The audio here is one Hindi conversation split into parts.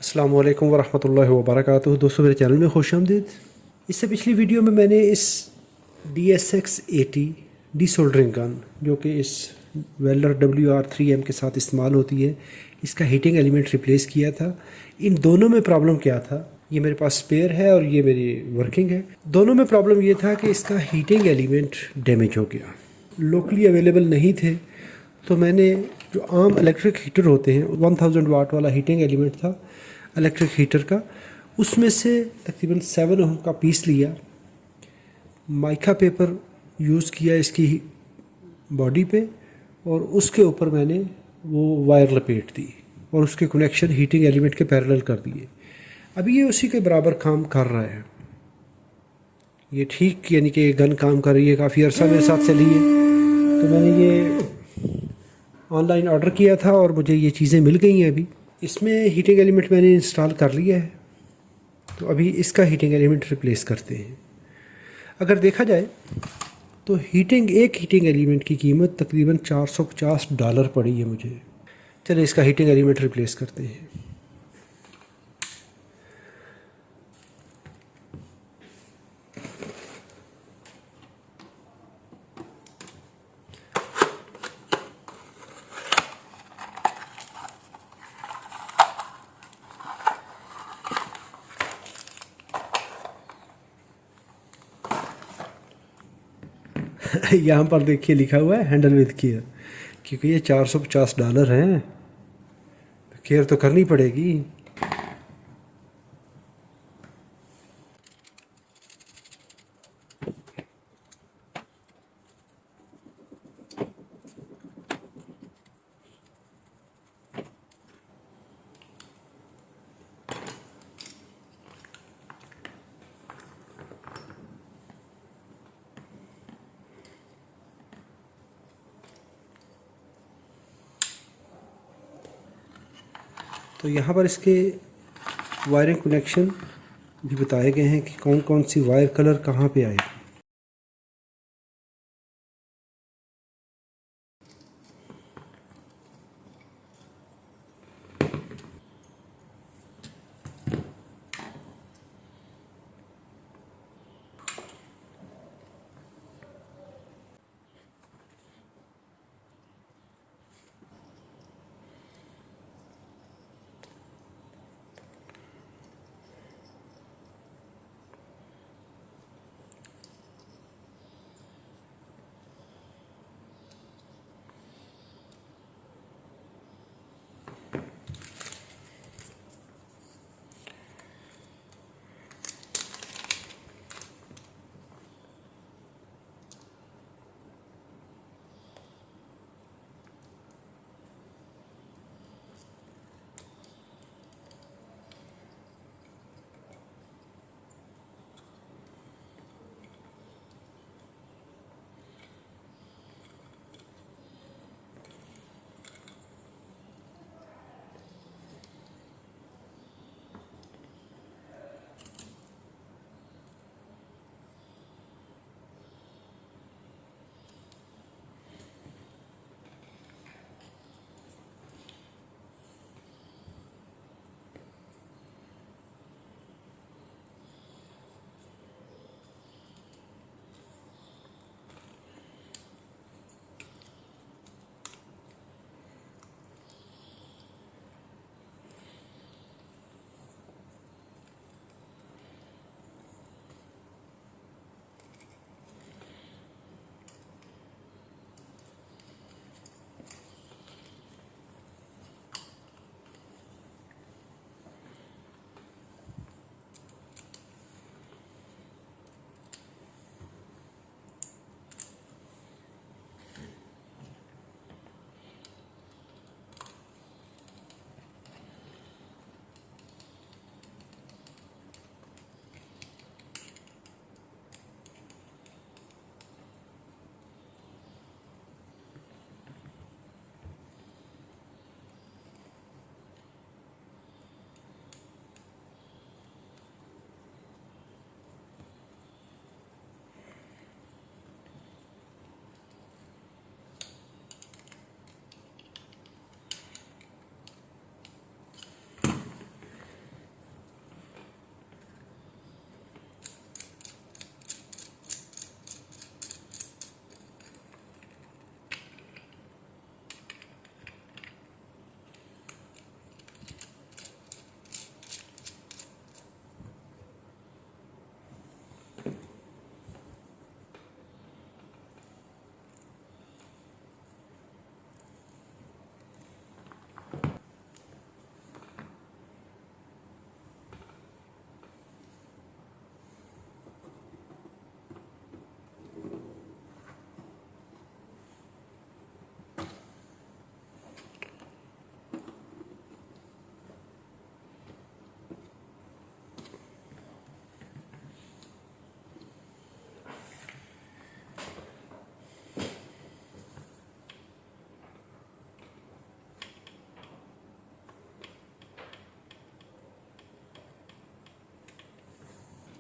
अस्सलाम वालेकुम वरहमतुल्लाहि वबरकातुहू। दोस्तों मेरे चैनल में खुश आमदीद। इससे पिछली वीडियो में मैंने इस DSX80 डी सोल्डरिंग गन, जो कि इस वेल्डर WR3M के साथ इस्तेमाल होती है, इसका हीटिंग एलिमेंट रिप्लेस किया था। इन दोनों में प्रॉब्लम क्या था, ये मेरे पास स्पेयर है और ये मेरी वर्किंग है। दोनों में प्रॉब्लम ये था कि इसका हीटिंग एलिमेंट डैमेज हो गया, लोकली अवेलेबल नहीं थे। तो मैंने जो आम इलेक्ट्रिक हीटर होते हैं, 1000 वाट वाला हीटिंग एलिमेंट था इलेक्ट्रिक हीटर का, उसमें से तकरीबन 7 ओम का पीस लिया, माइका पेपर यूज़ किया इसकी बॉडी पे, और उसके ऊपर मैंने वो वायर लपेट दी और उसके कनेक्शन हीटिंग एलिमेंट के पैरेलल कर दिए। अभी ये उसी के बराबर काम कर रहा है। ये ठीक, यानी कि गन काम कर रही है। काफ़ी अर्सा मेरे साथ चली है। तो मैंने ये ऑनलाइन ऑर्डर किया था और मुझे ये चीज़ें मिल गई हैं। अभी इसमें हीटिंग एलिमेंट मैंने इंस्टॉल कर लिया है। तो अभी इसका हीटिंग एलिमेंट रिप्लेस करते हैं। अगर देखा जाए तो एक हीटिंग एलिमेंट की कीमत तकरीबन $450 पड़ी है मुझे। चलिए इसका हीटिंग एलिमेंट रिप्लेस करते हैं। यहाँ पर देखिए लिखा हुआ है हैंडल विद केयर, क्योंकि ये $450 हैं, केयर तो करनी पड़ेगी। तो यहाँ पर इसके वायरिंग कनेक्शन भी बताए गए हैं कि कौन कौन सी वायर कलर कहाँ पे आएगी।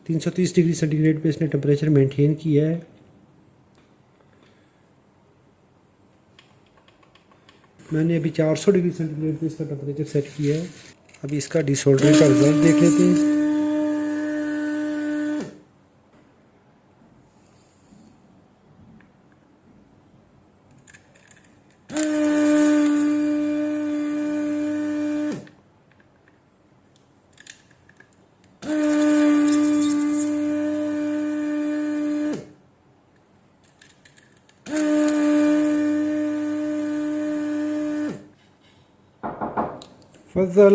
330 डिग्री सेंटीग्रेड पे इसने टेम्परेचर मेंटेन किया है। मैंने अभी 400 डिग्री सेंटीग्रेड पे इसका टेम्परेचर सेट किया है। अभी इसका डिसोल्डरिंग का रिजल्ट देख लेते हैं। फजल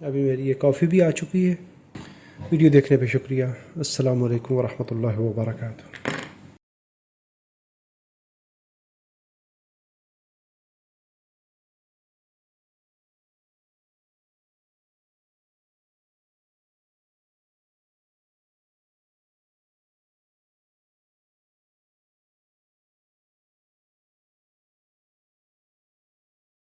अभी मेरी ये कॉफ़ी भी आ चुकी है। वीडियो देखने पे शुक्रिया। अस्सलाम वालेकुम वरहमतुल्लाहि वबरकातुहू।